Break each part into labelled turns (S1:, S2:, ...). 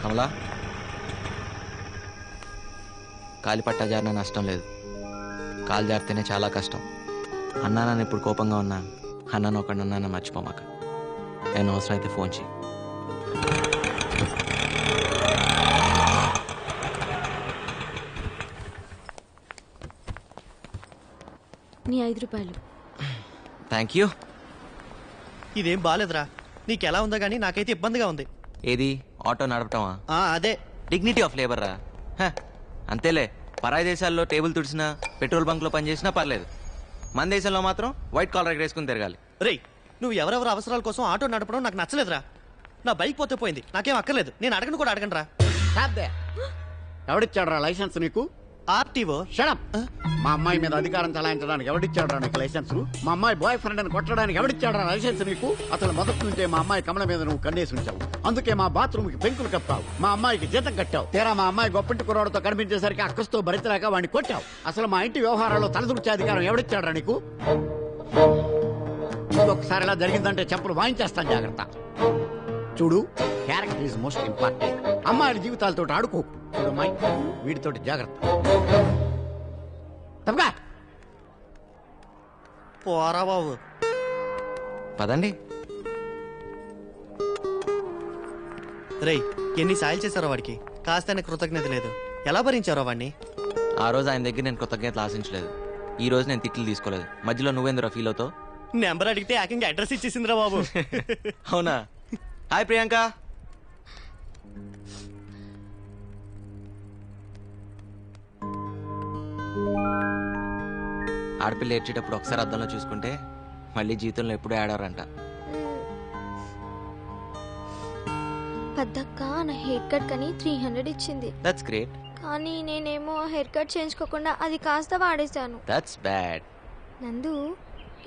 S1: కమలా, కాలి పట్టా జారిన నష్టం లేదు, కాలు జారితేనే చాలా కష్టం. అన్నా నన్ను ఇప్పుడు కోపంగా ఉన్నా, అన్నాను ఒకడన్నా మర్చిపోమాక. నేను అవసరం అయితే ఫోన్ చేయి.
S2: నీ 5 రూపాయలు.
S1: Thank you.
S3: ఇదేం బాలేదురా. నీకెలా ఉందో గానీ నాకైతే ఇబ్బందిగా ఉంది.
S1: ఏది ఆటో నడపటమా?
S3: అదే
S1: డిగ్నిటీ ఆఫ్ లేబర్ రా. అంతేలే, పరాయి దేశాల్లో టేబుల్ తుడిసినా పెట్రోల్ బంక్లో పనిచేసినా పర్లేదు, మన దేశంలో మాత్రం వైట్ కాలర్ వేసుకుని తిరగాలి.
S3: రేయ్, నువ్వు ఎవరెవరి అవసరాల కోసం ఆటో నడపడం నాకు నచ్చలేదురా. నా బైక్ పోతే పోయింది, నాకేం అక్కర్లేదు. నేను అడగను కూడా అడగను రా.
S4: ఎవడిచ్చాడు రా లైసెన్స్ నీకు?
S3: ఆర్టీఓ.
S4: షడప్. మా అమ్మాయి మీద అధికారం చలాయించడానికి ఎవడిచ్చాడు రా నీకు లైసెన్స్? మా అమ్మాయి బాయ్ ఫ్రెండ్ అని కొట్టడానికి ఎవడిచ్చాడు రా లైసెన్స్ నీకు? అసలు మొదటి నుంచే మా అమ్మాయి కమల మీద నువ్వు కన్నేసి ఉంచావు. అందుకే మా బాత్రూమ్ కి పెంకులు కప్పావు, మా అమ్మాయికి జీతం కట్టావు. తీరా మా అమ్మాయి గొప్పింటి కుర్రాడితో కనిపించేసరికి అక్కస్తో భరితలేక వాడిని కొట్టావు. అసలు మా ఇంటి వ్యవహారాల్లో తలదూర్చే అధికారం ఎవడిచ్చాడు రా నీకు? ఇంకొకసారి ఇలా జరిగిందంటే చెప్పులు వాయించేస్తాను, జాగ్రత్త. చూడు, క్యారెక్టర్ ఈజ్ మోస్ట్ ఇంపార్టెంట్. అమ్మాయిల జీవితాలతో ఆడుకో. చూడు అమ్మాయి, వీటితోటి జాగ్రత్త. తప్పగా
S3: పోరా బాబు.
S1: పదండి.
S3: రేయ్, ఎన్ని సాయాలు చేశారో వాడికి, కాస్త కృతజ్ఞత లేదు. ఎలా భరించారో వాడిని?
S1: ఆ రోజు ఆయన దగ్గర నేను కృతజ్ఞతలు ఆశించలేదు, ఈ రోజు నేను తిట్లు తీసుకోలేదు. మధ్యలో నువ్వేందురా ఫీల్ అవుతావు?
S3: నెంబర్ అడిగితే ఏకంగా అడ్రస్ ఇచ్చేసిందిరా బాబు.
S1: అవునా? హాయ్ ప్రియాంక. ఆడపిల్ల ఏడ్చేటప్పుడు ఒకసారి అద్దంలో చూసుకుంటే మళ్ళీ జీవితంలో ఎప్పుడూ ఆడారంట.
S2: పెద్దక్క నా హెయిర్ కట్ కని 300 ఇచ్చింది.
S1: That's great.
S2: కానీ నేనేమో హెయిర్ కట్ చేయించుకోకుండా అది కాస్త వాడేశాను.
S1: That's bad.
S2: నందు,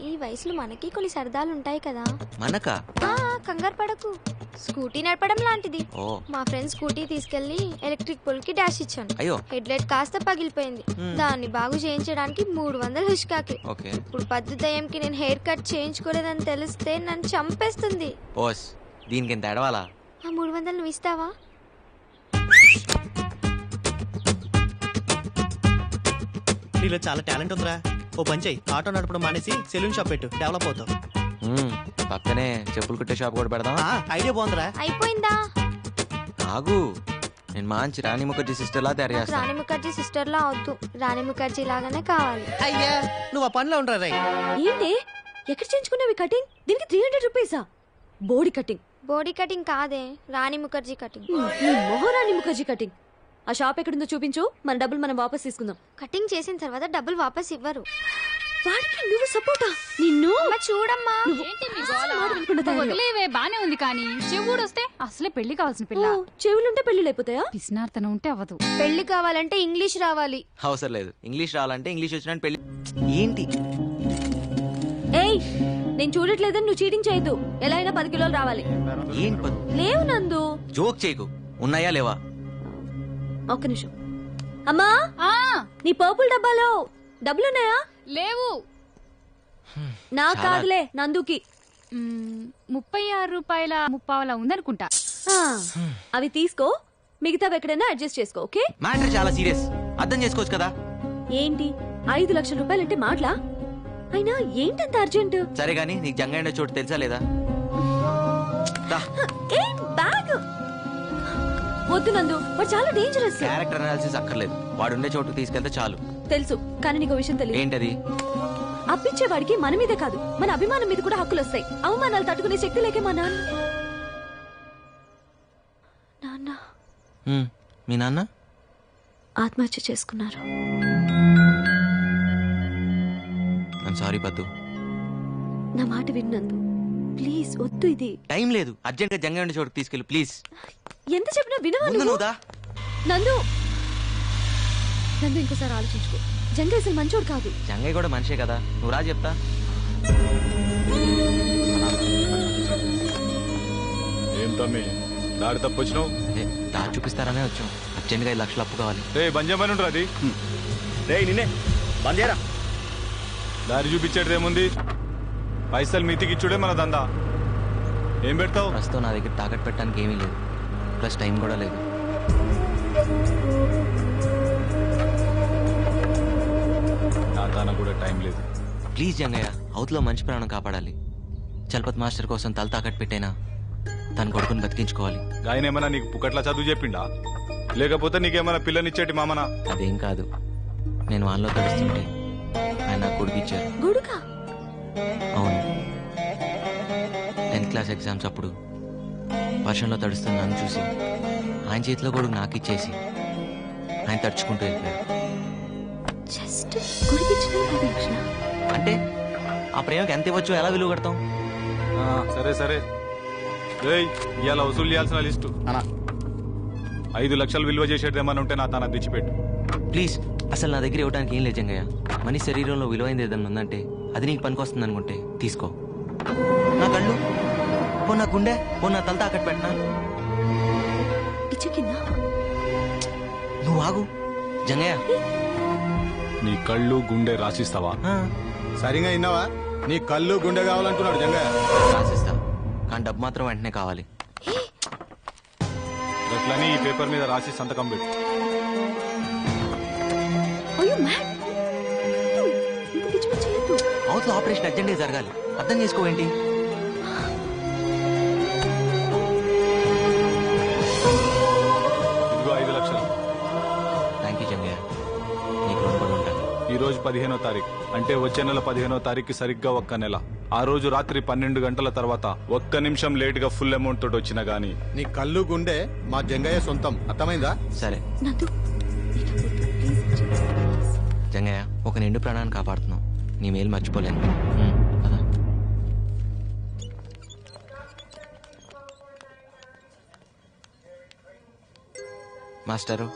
S2: ఈ వయసులో మనకి కొన్ని సరదాలు ఉంటాయి కదా.
S1: మనకా?
S2: కంగారు పడకు, స్కూటీ నడపడం లాంటిది.
S1: ఓ.
S2: మా ఫ్రెండ్ స్కూటీ తీసుకెళ్లి ఎలక్ట్రిక్ పోల్ కి డాష్ ఇచ్చాను.
S1: అయ్యో.
S2: హెడ్ లైట్ కాస్త పగిలిపోయింది. దాన్ని బాగు చేయించడానికి 300 హుష్కాకి.
S1: ఓకే.
S2: ఇప్పుడు పద్దు దయ్యంకి నేను హెయిర్ కట్ చేయించుకోలేదని తెలిస్తే నన్ను చంపేస్తుంది.
S1: ఓస్, దీనికి ఎంత ఎడవాలా?
S2: ఆ 300 నువ్వు ఇస్తావా?
S3: నీలో చాలా టాలెంట్ ఉందిరా. ఓ పని చెయ్యి, ఆటో నడపడం మానేసి సెలూన్ షాప్ పెట్టు, డెవలప్ అవుతావు.
S1: పక్కనే చెప్పులు కుట్టే షాప్ కూడా పెడదాం.
S3: ఐడియా బాగుందిరా.
S2: అయిపోయిందా?
S1: ఆగు, నేను మంచి రాణి ముఖర్జీ సిస్టర్ లా తయారు చేస్తాను.
S2: రాణి ముఖర్జీ సిస్టర్ లా వద్దు, రాణి ముఖర్జీ లాగానే కావాలి.
S3: అయ్యా, నువ్వు ఆ పనిలో ఉండరా రై.
S5: ఏంటి ఎక్కడ చేయించుకున్నావి కటింగ్? దీనికి 300 రూపీసా? బోడీ కటింగ్.
S2: బాడీ కటింగ్ కాదే, రాణి ముఖర్జీ కటింగ్.
S5: ఈ మొహరాణి ముఖర్జీ కటింగ్. ఆ షాప్ ఎక్కడుందో చూపించు, మన డబ్బులు మనం వాపస్ తీసుకుందాం.
S2: కటింగ్ చేసిన తర్వాత డబ్బులు వాపస్ ఇవ్వరు.
S5: వాడికి నువ్వు సపోర్టా? నిన్ను
S2: చూడమ్మా.
S6: వదిలేవే, బానే ఉంది. కానీ చెవుడు వస్తే అసలే పెళ్లి కావాల్సిన పిల్ల.
S5: చెవులుంటే పెళ్లి అయిపోతాయా?
S6: పిసినార్తనం ఉంటే అవ్వదు.
S2: పెళ్లి కావాలంటే ఇంగ్లీష్ రావాలి.
S1: అవసరం లేదు, ఇంగ్లీష్ రావాలంటే ఇంగ్లీష్ వచ్చినట్టు పెళ్లి. ఏంటి?
S5: ఏయ్, నేను చూడట్లేదని నువ్వు చీటింగ్ చేయొద్దు. ఎలా అయినా 10 కిలోలు రావాలి.
S1: ఏంటి?
S5: లేవు నందు.
S1: జోక్ చేయకు. ఉన్నాయా లేవా?
S5: ఒక్క నిమిషం. అమ్మా, నీ పర్పుల్ డబ్బాలో డబ్బులున్నాయా?
S6: లేవు.
S5: నా కాదులే, నందుకి.
S6: 36 రూపాయల 30 ఉందనుకుంటా.
S5: అవి తీసుకో, మిగతావి ఎక్కడైనా అడ్జస్ట్ చేసుకో. ఓకే?
S1: మ్యాటర్ చాలా సీరియస్, అర్థం చేసుకోవచ్చు కదా.
S5: ఏంటి 5 లక్షల రూపాయలంటే మాటలా? అయినా ఏంటంత అర్జెంట్?
S1: సరే గానీ నీకు జంగండే చోటు తెలుసా లేదా?
S5: బ్యాగ్ వద్దు నందు, వాడు చాలా డేంజరస్.
S1: క్యారెక్టర్ అనాలిసిస్ అక్కర్లేదు, వాడు ఉండే చోటుకు తీసుకెళ్తే చాలు.
S5: తెలుసు, కానీ నీకు విషయం తెలియదు.
S1: ఏంటది?
S5: అప్పించేవాడికి మన మీదే కాదు, మన అభిమానం మీద కూడా హక్కులు వస్తాయి. అవమానాలు తట్టుకునే శక్తి లేకే మా నాన్న.
S1: మీ నాన్న
S5: ఆత్మహత్య చేసుకున్నారు.
S1: సారీ పద్దు.
S5: నా మాట విన్నందు, ప్లీజ్ వద్దు. ఇది
S1: టైం లేదు, అర్జెంట్ గా జంగండే చోటుకు తీసుకెళ్ళి ప్లీజ్.
S5: ఎంత చెప్పినా వినవా నువ్వు? నందు, నందు ఇంకోసారి ఆలోచించుకో. జంగయ్య అసలు మంచోడు కాదు.
S1: జంగయ్య కూడా మనిషే కదా, నువ్వు రా చెప్తా.
S7: ఏం తమ్మి దారి తప్పు వచ్చినావు?
S1: దారి చూపిస్తారనే వచ్చాం. అర్జెంట్ గా 5 లక్షలు అప్పు కావాలి.
S7: బంద్ చేయమని ఉంటారు అది.
S4: నిన్నే బంద్ చేయరా.
S7: దారి చూపించేది ఏముంది? పైసలు మీతికి ఇచ్చుడే మన దందా. ఏం పెడతావు?
S1: ప్రస్తుతం నా దగ్గర తాకట్టు పెట్టడానికి ఏమీ లేదు, ప్లస్ టైం కూడా లేదు.
S7: నా తాన కూడా టైం లేదు.
S1: ప్లీజ్ జంగయ్య, అవతలో మంచి ప్రాణం కాపాడాలి. చలపతి మాస్టర్ కోసం తల తాకట్టు పెట్టైనా తన కొడుకుని బతికించుకోవాలి.
S7: ఆయన ఏమైనా నీకు పుక్కట్లా చదువు చెప్పిండా, లేకపోతే నీకేమైనా పిల్లనిచ్చేటి మామనా?
S1: అదేం కాదు, నేను వాళ్ళలో తడుస్తుంటే ఆయన నాకు కొడుకు ఇచ్చారు.
S5: గొడుగా?
S1: అవును, 10th క్లాస్ ఎగ్జామ్స్ అప్పుడు వర్షంలో తడుస్తున్న నన్ను చూసి ఆయన చేతిలో కొడుకు నాకు ఇచ్చేసి ఆయన తడుచుకుంటూ వెళ్ళిపోయారు.
S5: జస్ట్ గుడికిచ్చిన 10 లక్షలా?
S1: అంటే ఆ ప్రేమకి ఎంత ఇవ్వచ్చు, ఎలా విలువ కడతాం?
S7: సరే సరే, రేయ్ ఇవాళ వసూలు చేయాల్సిన లిస్టు
S4: అలా
S7: 5 లక్షలు విలువ చేసేదేమన్నా ఉంటే నా తాన తెచ్చిపెట్టు.
S1: ప్లీజ్, అసలు నా దగ్గర ఇవ్వడానికి ఏం లేదు జంగయ్య. మనిషి శరీరంలో విలువైంది ఏదన్నా ఉందంటే అది నీకు పనికొస్తుంది అనుకుంటే తీసుకో. నా కళ్ళు పో, నా గుండె పో, నా తల తాకట్టు పెట్టినా.
S5: ఇచ్చకిందా?
S1: నువ్వు ఆగు జంగయ్య.
S7: నీ కళ్ళు గుండె రాసిస్తావా?
S8: సరిగా విన్నావా? నీ కళ్ళు గుండె కావాలంటున్నాడు జంగయ్య.
S1: రాసిస్తా, కానీ డబ్బు మాత్రం వెంటనే కావాలి.
S7: అట్లని ఈ పేపర్ మీద రాసి సంతకం పెట్టు.
S1: అవతల ఆపరేషన్ అర్జెంట్గా జరగాలి, అర్థం చేసుకోవేంటి?
S7: ఇదిగో 5 లక్షలు.
S1: థ్యాంక్ యూ జంగయ్య, నీకు రుణపడి ఉంటాను.
S7: ఈ రోజు 15వ తారీఖు, అంటే వచ్చే నెల 15వ తారీఖు సరిగ్గా ఒక్క నెల. ఆ రోజు రాత్రి 12 గంటల తర్వాత ఒక్క నిమిషం లేట్ గా ఫుల్ అమౌంట్ తోటి వచ్చినా గానీ
S8: నీ కళ్ళు గుండె మా జంగయ్య సొంతం, అర్థమైందా?
S1: సరే జంగయ్య, ఒక నిండు ప్రాణాన్ని కాపాడుతున్నావు, నీ మేలు మర్చిపోలేను. పద. మాస్టరు,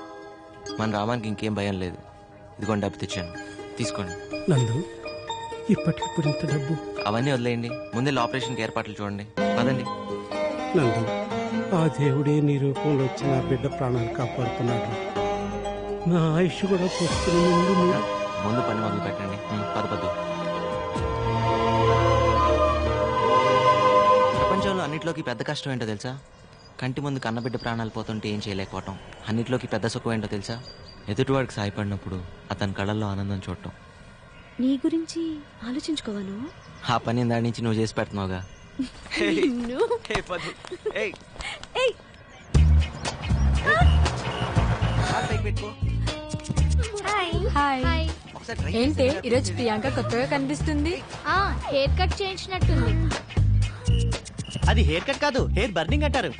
S1: మన రామానికి ఇంకేం భయం లేదు. ఇదిగోండి డబ్బు తెచ్చాను, తీసుకోండి.
S9: నందు, ఇప్పటికిప్పుడు ఇంత డబ్బు?
S1: అవన్నీ వదిలేయండి, ముందే ఆపరేషన్కి ఏర్పాట్లు చూడండి. పదండి.
S9: నందు, ఆ దేవుడే నీ రూపంలో వచ్చి నా బిడ్డ ప్రాణాలు కాపాడుతున్నాడు. నా ఆయుష్ కూడా పోస్తుంది.
S1: ముందు పని మొదలు పెట్టండి. పద పద్దు. ప్రపంచంలో అన్నిట్లోకి పెద్ద కష్టం ఏంటో తెలుసా? కంటి ముందు కన్నబిడ్డ ప్రాణాలు పోతుంటే ఏం చేయలేకపోవటం. అన్నిట్లోకి పెద్ద సుఖం ఏంటో తెలుసా? ఎదుటివాడికి సాయపడినప్పుడు అతని కళ్ళల్లో ఆనందం చూడటం.
S5: నీ గురించి ఆలోచించుకోవాను.
S1: ఆ పని దాని నుంచి నువ్వు చేసి పెడుతున్నావుగా.
S2: హాయ్.
S5: ఏంటి ఈరోజు ప్రియాంక కొత్తగా కనిపిస్తుంది?
S2: హెయిర్ కట్ చేయించినట్టుంది.
S3: అది హెయిర్ కట్ కాదు, హెయిర్ బర్నింగ్ అంటారు.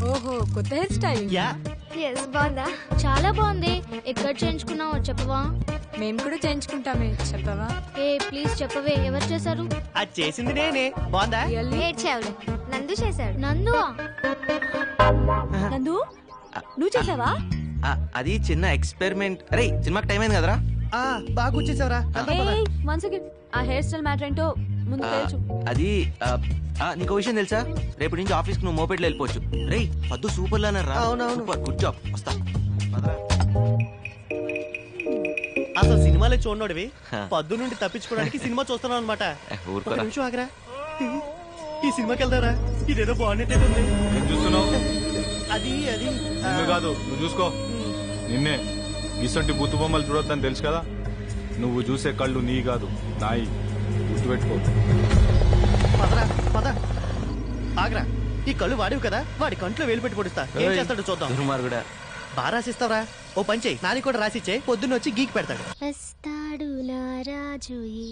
S5: ఓహో, కొత్త హెయిర్ స్టైల్.
S3: యా,
S2: ఎస్, బాగుందా? చాలా బాగుంది. ఎక్కడ చేయించుకున్నావో చెప్పవా?
S5: మేము కూడా చేయించుకుంటామే, చెప్పవా?
S2: ఏ ప్లీజ్ చెప్పవే, ఎవరు చేశారు?
S3: అది చేసింది నేనే. బాగుందా?
S2: ఏడ్చావులే. నందు చేశాడు. నందువా?
S5: నందు, నువ్వు చేసావా?
S1: అది చిన్న ఎక్స్పెరిమెంట్. అరే, సినిమాకి టైం అయింది కదరా.
S3: బాగా వచ్చేసావరా?
S5: వన్ సెకండ్, ఆ హెయిర్ స్టైల్ మ్యాటర్ ఏంటో ముందు తెలుసు.
S1: అది నీకు విషయం తెలుసా? రేపటి నుంచి ఆఫీస్ కి నువ్వు మోపెట్లో వెళ్ళిపోవచ్చు. రే పద్దు సూపర్ లానర్ రా. Super, good job. వస్తా.
S3: అసలు సినిమాలే చూడనోడివి పద్దు నుండి తప్పించుకోవడానికి సినిమా చూస్తున్నావు అనమాట. ఒక నిమిషం ఆగరా, ఈ సినిమాకి వెళ్తారా? ఇదేదో బాగున్నట్టే ఉంది.
S7: ఏం చూస్తున్నావు?
S3: అది అది
S7: నిన్ను కాదు, నువ్వు చూసుకో. నిన్నే. ఇసంటి బుత్తు బొమ్మలు చూడొద్దని తెలుసు కదా. నువ్వు చూసే కళ్ళు నీ కాదు, నాయి. గుర్తుపెట్టుకో.
S3: పదరా పద. ఆగరా, ఈ కళ్ళు వాడివి కదా, వాడి కంట్లో వేలు పెట్టి పొడిస్తా. ఏం చేస్తాడు చూద్దాం.
S1: కూడా
S3: బాగా రాసిస్తావరా? ఓ పని చెయ్యి, నాది కూడా రాసిచ్చే, పొద్దున్న వచ్చి గీకి పెడతాడు.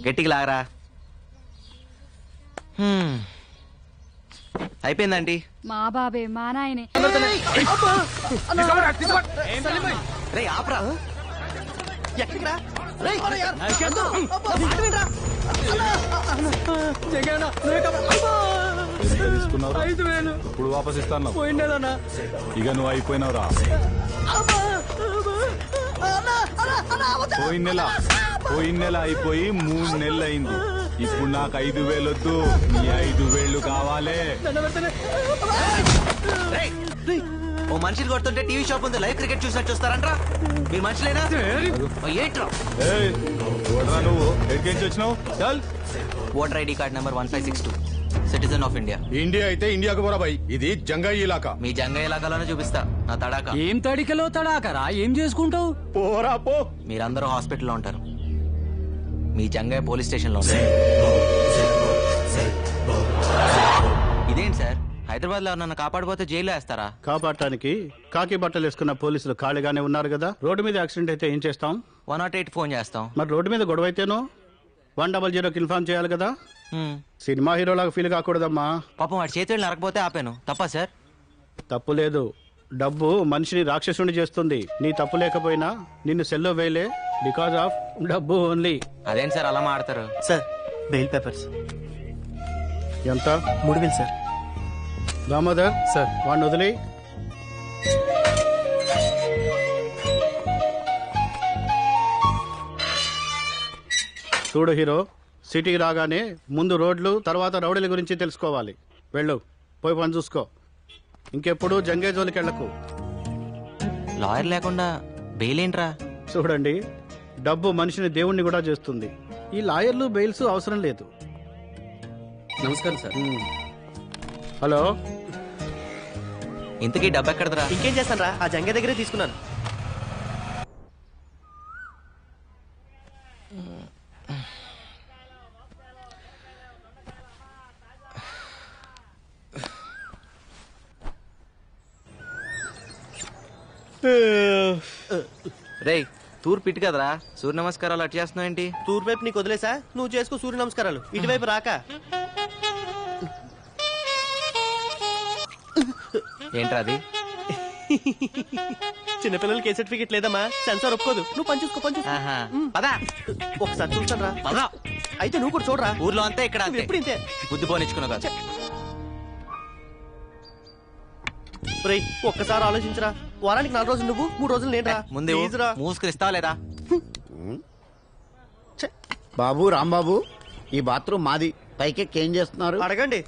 S1: గట్టిగా లాగరా. అయిపోయిందండి.
S6: మా బాబే, మా నాయనే.
S1: రే ఆపరా.
S3: ఎక్కడికి రా?
S7: తీసుకున్నావురా? ఇప్పుడు వాపస్ ఇస్తాను. ఇక నువ్వు అయిపోయినావురా. పోయిన నెల అయిపోయి 3 నెలలు అయింది. ఇప్పుడు నాకు 5,000 వద్దు, నీ 5,000 కావాలే.
S1: ఓ మనిషిని కొడుతుంటే టీవీ షాప్ ఉంది, లైవ్ క్రికెట్ చూసినట్టు చూస్తారంట్రా. మీరు మనుషులేనా? ఏంట్రా
S7: నువ్వు ఎక్కడికి వచ్చినావు? చల్.
S1: Voter ID card number 1562. Citizen of India.
S8: India అయితే ఇండియాకు పోరా భాయ్, ఇది జంగాయి ఇలాకా.
S1: మీ జంగ ఇలాకాలోనే చూపిస్తా నా తడాక.
S10: ఏం తడికలో తడాకరా? ఏం చేసుకుంటావు?
S8: పోరా పో.
S1: మీరందరూ హాస్పిటల్లో ఉంటారు, మీ జంగయ్య పోలీస్ స్టేషన్ లో ఉంటారు. ఇదేంటి సార్, హైదరాబాద్ లో నన్ను కాపాడిపోతే జైల్లో వేస్తారా?
S11: కాపాడటానికి కాకి బట్టలు వేసుకున్న పోలీసులు ఖాళీగానే ఉన్నారు కదా. రోడ్డు మీద యాక్సిడెంట్ అయితే ఏం చేస్తాం?
S1: 108 ఫోన్ చేస్తాం.
S11: మరి రోడ్డు మీద గొడవ అయితేనో 100కి ఇన్ఫార్మ్ చేయాలి కదా. సినిమా హీరోలాగా ఫీల్ కాకూడదమ్మా.
S1: పాపం వాడి చేతులు నరకపోతే ఆపాను, తప్పా సార్?
S11: తప్పు లేదు, డబ్బు మనిషిని రాక్షసుని చేస్తుంది. నీ తప్పు లేకపోయినా నిన్ను సెల్లో వేయలే, బికాస్ ఆఫ్ డబ్బు ఓన్లీ.
S1: అదేంటి సార్ అలా మాడతారు?
S3: సార్ బెయిల్ పేపర్స్
S11: ఎంత?
S3: 3000 సార్.
S11: దామోదర్ సార్, వాడిని వదిలి. చూడు హీరో, సిటీకి రాగానే ముందు రోడ్లు, తర్వాత రౌడీల గురించి తెలుసుకోవాలి. వెళ్ళు, పోయి పని చూసుకో. ఇంకెప్పుడు జంగే జోలికి వెళ్ళకు.
S1: లాయర్ లేకుండా బెయిల్ ఏంట్రా?
S11: చూడండి, డబ్బు మనిషిని దేవుణ్ణి కూడా చేస్తుంది. ఈ లాయర్లు బెయిల్స్ అవసరం లేదు.
S10: నమస్కారం సార్.
S11: హలో,
S1: ఇంతకీ డబ్బు ఎక్కడదరా?
S3: ఇంకేం చేస్తాను రా, ఆ జంగ దగ్గరే తీసుకున్నాను.
S1: రేయ్, తూర్పు ఇటు కదరా, సూర్య నమస్కారాలు అటు చేస్తున్నావు ఏంటి?
S3: తూర్పు వైపు నీకు వదిలేసా, నువ్వు చేసుకో సూర్య నమస్కారాలు. ఇటువైపు రాక.
S1: ఏంట్రా అది?
S3: చిన్నపిల్లలకి ఏ సర్టిఫికెట్ లేదమ్మా, సెన్సార్ ఒప్పుకోదు. నువ్వు పని చూసుకో, పని చూసుకో.
S1: ఆహా. పదా
S3: ఒకసారి చూస్తాను రా.
S1: పదా.
S3: అయితే నువ్వు కూడా చూడరా.
S1: ఊర్లో అంతే, ఇక్కడ అంతే.
S3: ఎప్పుడు ఇంతే.
S1: బుద్ధి పోనిచ్చుకున్నావు కాదు.
S3: రేయ్, ఒక్కసారి ఆలోచించరా. వారానికి 4 రోజులు నువ్వు, 3 రోజులు నేను రా.
S1: ముందే
S3: ప్లీజ్ రా.
S1: మూసుకునిస్తావా లేదా?
S4: బాబు రాంబాబు, ఈ బాత్రూమ్ మాది. పైకెక్కి ఏం చేస్తున్నారు?
S3: అడగండి.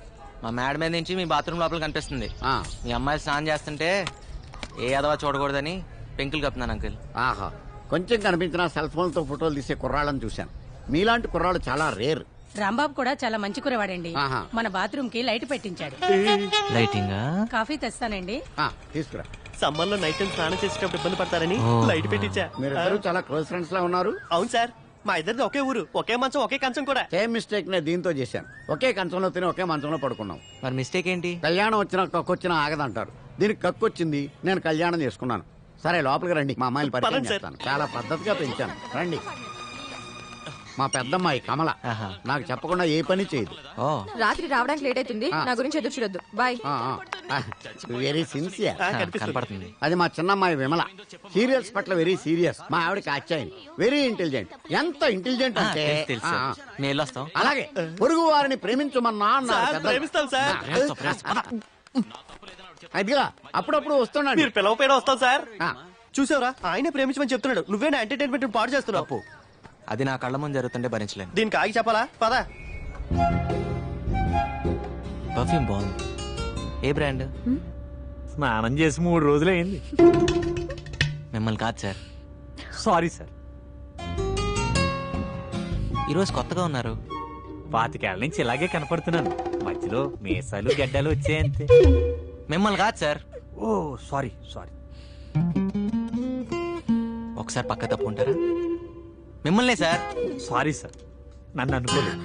S1: మా మేడ మీద నుంచి మీ బాత్రూమ్ లోపల కనిపిస్తుంది. మీ అమ్మాయి స్నానం చేస్తుంటే ఏ అదవా చూడకూడదని పెంకులు కప్పుతున్నాను అంకుల్.
S4: ఆహా, కొంచెం కనిపించిన సెల్ ఫోన్తో ఫోటోలు తీసే కుర్రాళ్ళని చూశాను. మీలాంటి కుర్రాళ్ళు చాలా రేర్.
S12: రాంబాబు కూడా చాలా మంచి కురవాడండి.
S4: ఆహా.
S12: మన బాత్రూమ్ కి లైట్ పెట్టించాడు.
S1: లైటింగ్?
S12: కాఫీ తెస్తానండి.
S4: తీసుకురా.
S3: సమ్మర్ లో నైట్ టైం స్నానం చేసేటప్పుడు ఇబ్బంది పడతారని లైట్ పెట్టించా.
S4: మీరిద్దరు చాలా క్లోజ్ ఫ్రెండ్స్ లా ఉన్నారు.
S3: అవును సార్, మా ఇద్దరిది ఒకే ఊరు, ఒకే మంచం, ఒకే కంచం కూడా.
S4: సేమ్ మిస్టేక్ నే దీంతో చేశాను. ఒకే కంచంలో తిని ఒకే మంచంలో పడుకున్నాం.
S1: మరి మిస్టేక్ ఏంటి?
S4: కళ్యాణం వచ్చినా కక్కొచ్చినా ఆగదంటారు. దీనికి కక్కొచ్చింది, నేను కళ్యాణం చేసుకున్నాను. సరే లోపలికి రండి, మా అమ్మాయిని పరిచయం చేస్తాను. చాలా పద్ధతిగా పెంచాను, రండి. మా పెద్దమ్మాయి కమల, నాకు చెప్పకుండా ఏ పని చేయదు.
S5: రాత్రి రావడానికి లేట్ అవుతుంది, నా గురించి ఎదురు చూడొద్దు. బాయ్.
S4: Very sincere.
S1: కనపడుతుంది.
S4: అది మా చిన్నమ్మాయి విమల, సీరియల్స్ పట్ల వెరీ సీరియస్. మా ఆవిడకి అచ్చాయి, వెరీ ఇంటెలిజెంట్. ఎంత ఇంటెలిజెంట్ అంటే అలాగే పొరుగు వారిని ప్రేమించమన్నా అదిగా అప్పుడప్పుడు వస్తున్నాడు.
S3: మీరు పిలవపోయినా వస్తాం సార్. చూసావరా, ఆయనే ప్రేమించమని చెప్తున్నాడు, నువ్వేనా ఎంటర్టైన్మెంట్ పాడు చేస్తున్నావు.
S1: అది నా కళ్ళ ముందు జరుగుతుంటే భరించలేను.
S3: దీనికి ఆగి చెప్పాలా? పదా.
S1: పర్ఫ్యూమ్ బాగుంది. ఏ బ్రాండ్?
S10: స్నానం చేసి 3 రోజులైంది.
S1: మిమ్మల్ని కాదు సార్.
S10: Sorry sir.
S1: ఈరోజు కొత్తగా ఉన్నారు.
S10: 25 ఏళ్ల నుంచి ఇలాగే కనపడుతున్నాను. మధ్యలో మీసాలు గడ్డలు వచ్చాయంతే.
S1: మిమ్మల్ని కాదు సార్.
S10: ఓ సారీ సారీ.
S1: ఒకసారి పక్క తప్పుకుంటారా? మిమ్మల్నే సార్.
S10: సారీ సార్, నన్ను అనుకోలేదు.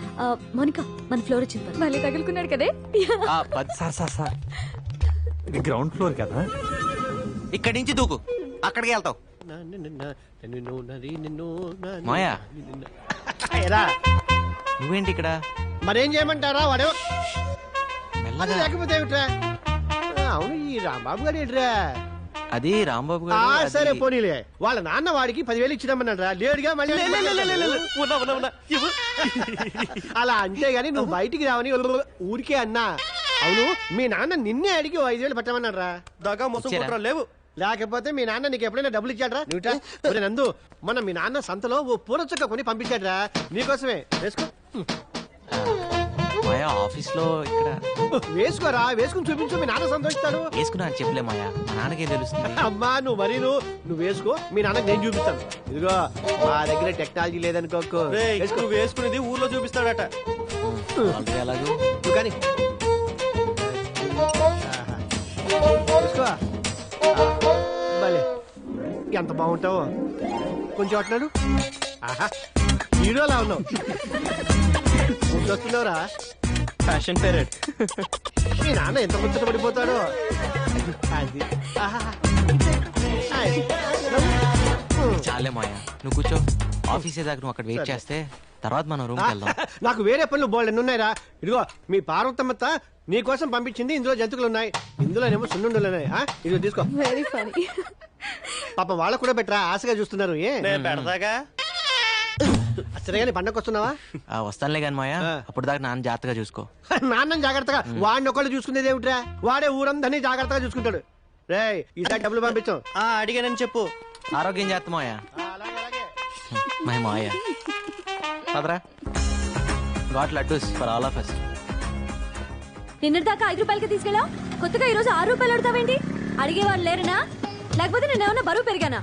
S5: మోనికా, మన ఫ్లోర్ వచ్చింది. మళ్ళీ తగులుకున్నాడు కదే.
S10: సార్ ఇది గ్రౌండ్ ఫ్లోర్ కదా.
S1: ఇక్కడి నుంచి దూకు, అక్కడికి వెళ్తావు. మాయా, నువ్వేంటి ఇక్కడ?
S3: మరేం చేయమంటారా? వాడు
S1: లేకపోతే
S3: అవును, ఈ రాంబాబు గారు ఏంట్రా?
S1: అది రాంబాబు గారు.
S3: సరే పోనీలే, వాళ్ళ నాన్న వాడికి 10,000 ఇచ్చినామన్నాడు. లేడుగా మళ్ళీ అలా అంతేగాని నువ్వు బయటికి రావని ఊరికే అన్నా. అవును, మీ నాన్న నిన్నే అడిగి 5,000 పెట్టమన్నాడు రా. దగా మోసం కుట్రా లేవు. లేకపోతే మీ నాన్న నీకు ఎప్పుడైనా డబ్బులు ఇచ్చాడ్రా? నువ్వు నందు, మొన్న మీ నాన్న సంతలో ఓ పూల చుక్క కొని పంపించాడ్రా, నీకోసమే. వేసుకో.
S1: మాయా, ఆఫీస్ లో ఇక్కడ
S3: వేసుకోరా, వేసుకుని చూపించు, మీ నాన్న సంతోషిస్తాడు.
S1: వేసుకున్నా అని చెప్పలే మాయా, మా నాన్నకే తెలుస్తుంది.
S3: అమ్మా నువ్వు మరీ నువ్వు వేసుకో, మీ నాన్నకి నేను చూపిస్తాను. ఇదిగో మా దగ్గర టెక్నాలజీ లేదనుకోకు, నువ్వు వేసుకునేది ఊర్లో చూపిస్తాడట.
S1: ఎలాగో
S3: నువ్వు కానీ ఎంత బాగుంటావో. కొంచెం అట్నాడు. ఆహా హీరోలా ఉన్నావు. వస్తున్నావురా
S1: ఫ్యాషన్ పేరెడ్.
S3: మీ నాన్న ఎంత ముచ్చట పడిపోతాడో. అది ఆహా.
S1: చాలే మాయా, నువ్వు కూర్చో. ఆఫీస్ దాకా నువ్వు అక్కడ వెయిట్ చేస్తే తర్వాత మనం రూమ్కి వెళ్దాం.
S3: నాకు వేరే పనులు బోల్డ్ ఎన్ని ఉన్నాయిరా. ఇదిగో మీ పార్వతమ్మత్త నీ కోసం పంపించింది. ఇందులో జంతువులు ఉన్నాయి, ఇందులోనేమో సున్నుండలు ఉన్నాయి. ఇదిగో తీసుకో.
S5: Very funny.
S3: పాప వాళ్ళకు కూడా బెటరా, ఆశగా చూస్తున్నారు.
S1: పెడతాగా.
S3: సరే కానీ పండగ వస్తున్నావా?
S1: వస్తానులే కానీ మాయా, అప్పుడు దాకా నాన్న జాగ్రత్తగా చూసుకో.
S3: నాన్న జాగ్రత్తగా, వాడిని ఒకళ్ళు చూసుకునేది ఏమిట్రా? వాడే ఊరందరినీ జాగ్రత్తగా చూసుకుంటాడు. రే ఈసారి డబ్బులు పంపించాం.
S1: అడిగానని చెప్పు. ఆరోగ్యం చేస్తా మాయా. మై మాయా పదరా. Got laddoos for all of us.
S5: నిన్నటిదాకా 5 రూపాయలకి తీసుకెళ్ళా, కొత్తగా ఈ రోజు 6 రూపాయలు అడుగుతావేంటి? అడిగేవాళ్ళు లేరనా? లేకపోతే నేను ఏమన్నా బరువు పెరిగానా?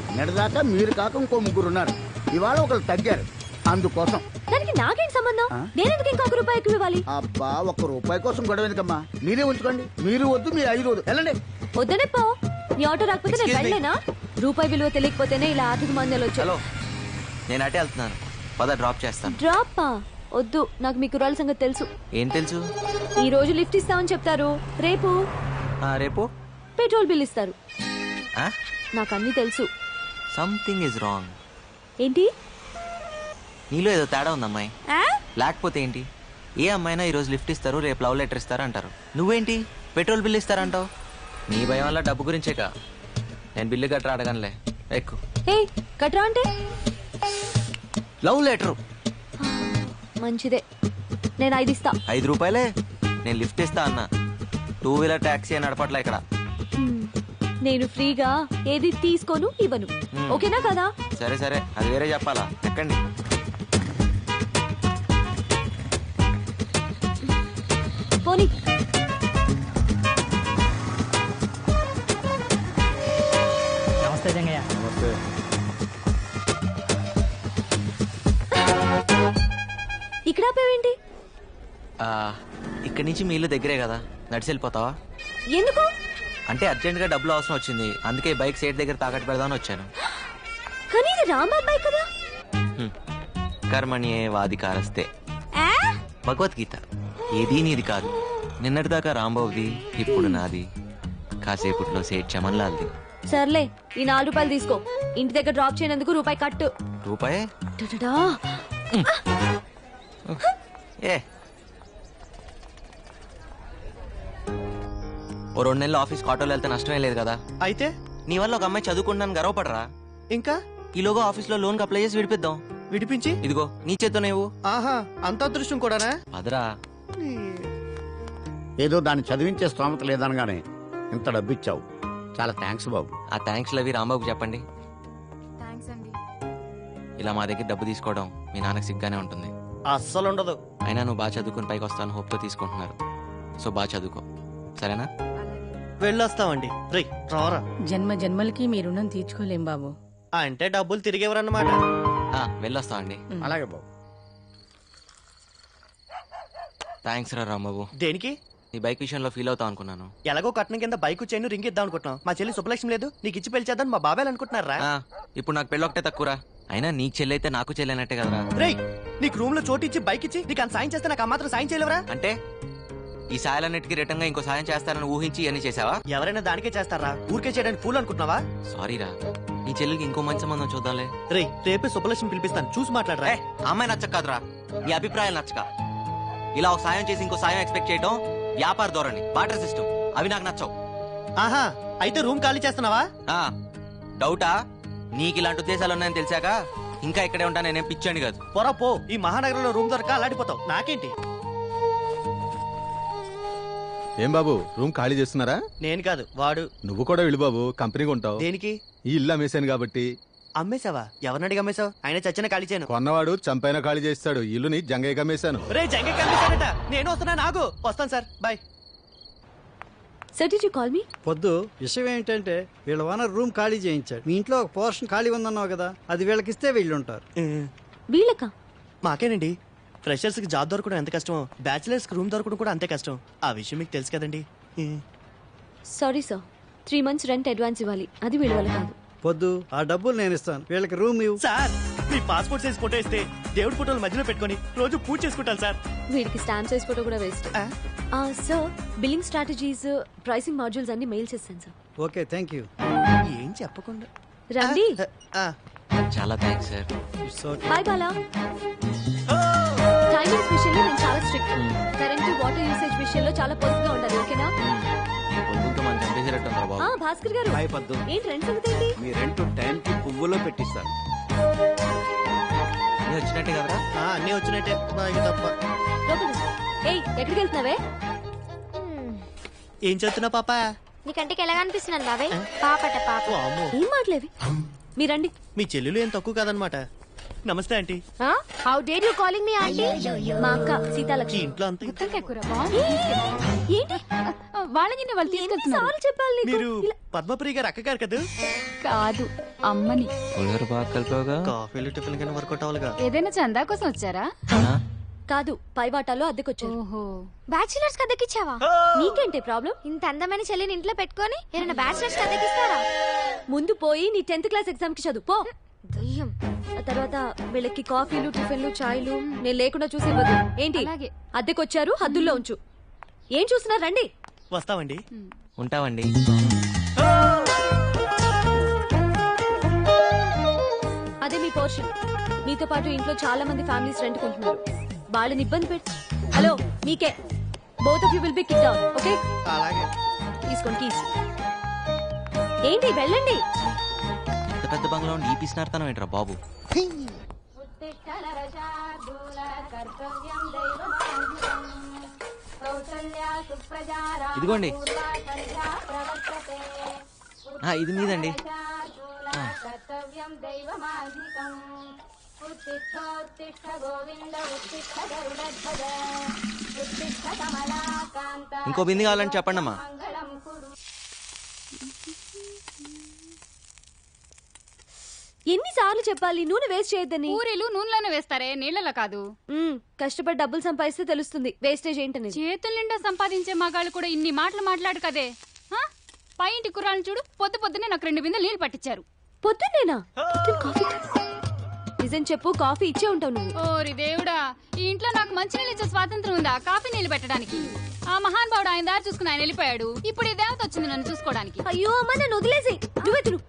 S4: నిన్నటిదాకా మీరు కాక ఇంకో 3 ఉన్నారు, ఇవాళ ఒకరు తగ్గారు, అందుకోసం.
S5: దానికి నాకేం సంబంధం? నేనెందుకు ఇంకా 1 రూపాయి ఎక్కువ ఇవ్వాలి?
S4: అబ్బా 1 రూపాయి కోసం గొడవ ఎందుకమ్మా? మీరే ఉంచుకోండి. మీరు వద్దు, మీరు 5 వద్దు. వెళ్ళండి.
S5: వద్దనే పో. నీ ఆటో రాకపోతే నేను వెళ్ళలేనా? రూపాయి విలువ తెలియకపోతేనే ఇలా ఆర్థిక మందలు వచ్చాయి.
S1: హలో, నేను అటే వెళ్తున్నాను, పద డ్రాప్ చేస్తాను.
S5: డ్రాపా? వద్దు, నాకు మీ కుర్రాల సంగతి తెలుసు.
S1: ఏం తెలుసు?
S5: ఈ రోజు లిఫ్ట్ ఇస్తామని చెప్తారు, రేపు
S1: రేపు
S5: పెట్రోల్ బిల్ ఇస్తారు. నాకు అన్ని తెలుసు.
S1: Something is wrong.
S5: ఏంటి?
S1: నీలో ఏదో తేడా ఉంది అమ్మాయి. లేకపోతే ఏంటి? ఏ అమ్మాయినా ఈ రోజు లిఫ్ట్ ఇస్తారు, రేపు లవ్ లెటర్ ఇస్తారు అంటారు. నువ్వేంటి పెట్రోల్ బిల్ ఇస్తారంటావు? నీ భయం వల్ల డబ్బు గురించేగా. నేను బిల్లు కట్టరా అడగనులే, ఎక్కు.
S5: కట్రా అంటే
S1: లవ్ లెటర్.
S5: మంచిదే, నేను 5 ఇస్తా.
S1: 5 రూపాయలే? నేను లిఫ్ట్ ఇస్తా అన్నా. 2 వీలర్ టాక్సీ అని నడపట్లే ఇక్కడ.
S5: నేను ఫ్రీగా ఏది తీసుకోను, ఇవ్వను. ఓకేనా కదా?
S1: సరే సరే, అది వేరే చెప్పాలా. ఎక్కండి.
S5: పోనీ.
S13: నమస్తే జంగయ్య.
S7: నమస్తే.
S5: ఇక్కడ ఆపేవేంటి?
S1: ఇక్కడి నుంచి మీ ఇల్లు దగ్గరే కదా, నడిచి వెళ్ళిపోతావా?
S5: ఎందుకు?
S1: అంటే అర్జెంట్ గా డబ్బులు అవసరం వచ్చింది, అందుకే బైక్ సేట్ దగ్గర తాకట్టు పెడదామని వచ్చాను.
S5: కానీ ఇది రాంబాబు బైక్ కదా.
S1: కర్మణ్యే వాధికారస్తే. భగవద్గీత. ఏదీ నీది కాదు. నిన్నటిదాకా రాంబాబుది, ఇప్పుడు నాది, కాసేపుట్లో సేట్ చమన్లాల్ది.
S5: సర్లే, ఈ 4 రూపాయలు తీసుకో. ఇంటి దగ్గర డ్రాప్ చేయనందుకు రూపాయి కట్టు.
S1: రూపాయే? ఏ ఓ 2 నెలలు ఆఫీస్ ఆటోలో వెళ్తే నష్టమే లేదు కదా. అయితే నీ వల్ల ఒక అమ్మాయి చదువుకుంటాను గర్వపడరా? ఇంకా ఈలోగా ఆఫీస్ లో లోన్ అప్లై చేసి విడిపిద్దాం. విడిపించి ఇదిగో నీ చేత్తో నువ్వు. ఆహా, అంత అదృష్టం కూడానా? అదరా.
S4: ఏదో దాన్ని చదివించే స్తోమత లేదనగానే ఇంత డబ్బు ఇచ్చావు, చాలా థ్యాంక్స్ బాబు.
S1: ఆ థ్యాంక్స్ లవి రాంబాబుకి చెప్పండి. ఇలా మా దగ్గర డబ్బు తీసుకోవడం మీ నాన్నకి సిగ్గానే ఉంటుంది.
S3: అస్సలు ఉండదు.
S1: అయినా నువ్వు బాగా చదువుకుని పైకి వస్తాను హోప్తో తీసుకుంటున్నారు. సో బాగా చదువుకో, సరేనా?
S3: వెళ్ళొస్తామండి. రారా.
S12: జన్మ జన్మలకి మీ రుణం తీర్చుకోలేం బాబు.
S3: అంటే డబ్బులు తిరిగేవరన్నమాట.
S1: వెళ్ళొస్తామండి.
S4: అలాగే బాబు.
S1: థ్యాంక్స్ రా రాంబాబు.
S3: దేనికి?
S1: నీ బైక్ విషయంలో ఫీల్ అవుతావు అనుకున్నాను.
S3: ఎలాగో కట్నం కింద బైక్ చైన్ రింగ్ ఇద్దాం అనుకుంటున్నాం. మా చెల్లి శుభలక్ష్మి లేదు, నీకు ఇచ్చి పెళ్లి చేద్దాం మా బాబాయ్ అనుకుంటున్నారా?
S1: ఇప్పుడు నాకు పెళ్ళి ఒకటే తక్కువరా. అయినా నీకు చెల్లి అయితే నాకు చెల్లినట్టే కదరా.
S3: రేయ్, నీకు రూమ్ లో చోటు ఇచ్చి బైక్ ఇచ్చి నీకు అంత సాయం చేస్తే నాకు మాత్రం సాయం చేయలేవరా?
S1: అంటే ఈ సాయాలన్నిటికీ రిటర్న్ గా ఇంకో సాయం చేస్తారని ఊహించి అని చేసావా?
S3: ఎవరైనా దానికే చేస్తారా? ఊరికే చేయడానికి ఫూల్ అనుకుంటున్నావా?
S1: సారీరా, నీ చెల్లికి ఇంకో మంచి సంబంధం చూద్దాంలే.
S3: రేయ్, రేపే శుభలక్ష్మి పిలిపిస్తాను, చూసి మాట్లాడరా.
S1: అమ్మాయి నచ్చక కాదురా, నీ అభిప్రాయాలు నచ్చక. ఇలా ఒక సాయం చేసి ఇంకో సాయం ఎక్స్పెక్ట్ చేయడం వ్యాపార ధోరణి, బాటర్ సిస్టమ్, అవి నాకు నచ్చవు.
S3: ఆహా, అయితే రూమ్ ఖాళీ చేస్తున్నావా?
S1: డౌటా? నీకు ఇలాంటి ఉద్దేశాలు ఉన్నాయని తెలిసాక ఇంకా ఇక్కడే ఉంటా, నేనేం పిచ్చాను కాదు.
S3: పొరా పో, ఈ మహానగరంలో రూమ్ దొరక అలాడిపోతావు. నాకేంటి?
S8: ఏం బాబు, రూమ్ ఖాళీ చేస్తున్నారా?
S3: నేను కాదు, వాడు.
S8: నువ్వు కూడా వెళ్ళి బాబు, కంపెనీకి ఉంటావు.
S3: దేనికి?
S8: ఈ ఇల్లు అమ్మేశాను కాబట్టి.
S3: అమ్మేశావా? ఎవరినడిగి అమ్మేశావు? ఆయన చచ్చిన ఖాళీ చేయను.
S8: కొన్నవాడు చంపైన ఖాళీ చేస్తాడు. ఇల్లుని జంగయ్యకి అమ్మేశాను.
S3: రే, జంగయ్యకి అమ్మేశాడట. నేను వస్తున్నా, నాగు వస్తాను sir, bye.
S5: Sir, did you call me?
S14: పొద్దు విషయం ఏంటంటే వీళ్ళ ఓనర్ రూమ్ ఖాళీ చేయించాడు. మీ ఇంట్లో ఒక పోర్షన్ ఖాళీ ఉందన్నావు కదా, అది వీళ్ళకిస్తే వీళ్ళు ఉంటారు.
S5: వీళ్ళకా?
S3: మాకేనండి. ఫ్రెషర్స్ కి జాబ్ దొరకడం ఎంత కష్టమో, బ్యాచిలర్స్ కి రూమ్ దొరకడం కూడా అంతే కష్టం. ఆ విషయం మీకు తెలుసు కదండి.
S5: Sorry sir, 3 months rent advance ఇవ్వాలి, అది వీళ్ళ వల్ల కాదు.
S14: పొద్దు ఆ డబ్బులు నేను ఇస్తాను, వీళ్ళకి రూమ్ ఇవ్వు.
S15: సార్ మీ పాస్పోర్ట్ సైజ్ ఫోటో ఇస్తే దేవుడి ఫోటోలు మధ్యలో పెట్టుకొని రోజు పూజ చేసుకుంటాను సార్.
S5: వీడికి స్టాంప్ సైజ్ ఫోటో కూడా waste. Sir billing strategies, pricing modules అన్ని మెయిల్ చేస్తాను సార్.
S14: Okay, thank you.
S15: ఏం చెప్పకుండా
S5: రండి.
S1: చాలా thanks sir.
S5: Hi Bala. Timings విషయంలో నేను చాలా స్ట్రిక్ట్. కరెంట్ వాటర్ యూసేజ్ విషయంలో చాలా పొదుపుగా ఉండాలి, ఓకేనా?
S1: మనం చంపేసేటట్టుందా బాబు?
S5: భాస్కర్ గారు ఏంటి రెంట్ సంగతి ఏంటి?
S4: మీ రెంట్ టైం కి పువ్వులో పెట్టిస్తారు.
S1: అన్నీ వచ్చినట్టే కదరా?
S15: అన్నీ వచ్చినట్టే, తప్ప.
S5: ఏయ్ ఎక్కడికి వెళ్తున్నావే?
S15: ఏం చదువుతున్నా పాప?
S2: నీ కంటికి ఎలా కనిపిస్తున్నాను బాబాయ్? పాపట పాప.
S5: ఏం మాటలేవి? మీరండి.
S15: మీ చెల్లెలు ఏం తక్కువ కాదనమాట. నమస్తే aunty.
S2: How dare you calling me aunty?
S5: మా అక్క సీతాలక్ష్మి.
S15: ఇంట్లో అంత
S5: ఏంటి వాళ్ళని వాళ్ళు తీసుకెళ్తున్నారు చెప్పాలి నీకు.
S15: మీరు పద్మప్రియ గారు అక్క గారు కదా?
S6: కాదు అమ్మని.
S1: బాగా కలిపావుగా.
S15: కాఫీలు టిఫిన్ కింద వర్కౌట్ అవ్వాలిగా.
S6: ఏదైనా చందా కోసం వచ్చారా?
S5: కాదు, పైవాటాలో అద్దెకొచ్చారు.
S2: బ్యాచిలర్స్ కి అద్దెకిచ్చావా?
S5: నీకేంటి ప్రాబ్లం?
S2: ఇంత అందమైన చెల్లిని ఇంట్లో పెట్టుకొని ఏమైనా బ్యాచిలర్స్ కి అద్దెకిస్తారా?
S5: ముందు పోయి నీ 10th క్లాస్ ఎగ్జామ్ కి చదువు పో.
S2: దయ్యం.
S5: ఆ తర్వాత వీళ్ళకి కాఫీలు టిఫిన్లు చాయ్లు నేను లేకుండా చూసి ఇవ్వదు. ఏంటి అద్దెకొచ్చారు, హద్దుల్లో ఉంచు. ఏం చూస్తున్నారు? రండి.
S15: వస్తామండి.
S1: ఉంటామండి.
S5: అదే మీ పోర్షన్. మీతో పాటు ఇంట్లో చాలా మంది ఫ్యామిలీస్ రెంట్ కొంటున్నారు. వాళ్ళని ఇబ్బంది పెట్టి హలో మీకే both of you will be kicked out. Okay
S15: అలాగే
S5: తీసుకోండి కీస్. ఏంటి వెళ్ళండి.
S1: పెద్ద పెద్ద బంగ్లా ఉండి ఈ పిసినార్తనం ఏంట్రా బాబు? ఇదిగోండి. ఇది మీదండి. ఇంకో బింది కావాలని చెప్పండి అమ్మా.
S5: ఎన్నిసార్లు చెప్పాలి నూనె వేస్ట్ చేయొద్దని?
S6: పూరీలు నూనెలోనే వేస్తారే, నీళ్ళలో కాదు.
S5: కష్టపడి డబ్బులు సంపాదిస్తే తెలుస్తుంది వేస్టేజ్ ఏంటని.
S6: చేతుల నిండా సంపాదించే మగాళ్ళు కూడా ఇన్ని మాటలు మాట్లాడు కదే. పై ఇంటి కుర్రాలను చూడు, పొద్దునే నాకు 2 బిందెలు నీళ్లు పట్టించారు.
S5: పొద్దున్నేనా? నిజం చెప్పు, కాఫీ ఇచ్చే ఉంటావు నువ్వు.
S6: ఓరి దేవుడా, ఈ ఇంట్లో నాకు మంచి నీళ్ళు ఇచ్చే స్వాతంత్రం ఉందా కాఫీ నీళ్లు పెట్టడానికి? ఆ మహాన్ బావుడు ఆయన దారి చూసుకుని ఆయన వెళ్ళిపోయాడు. ఇప్పుడు ఈ దేవత వచ్చింది నన్ను చూసుకోవడానికి.
S5: అయ్యో అమ్మ, నన్ను వదిలేసి నువ్వెతులు.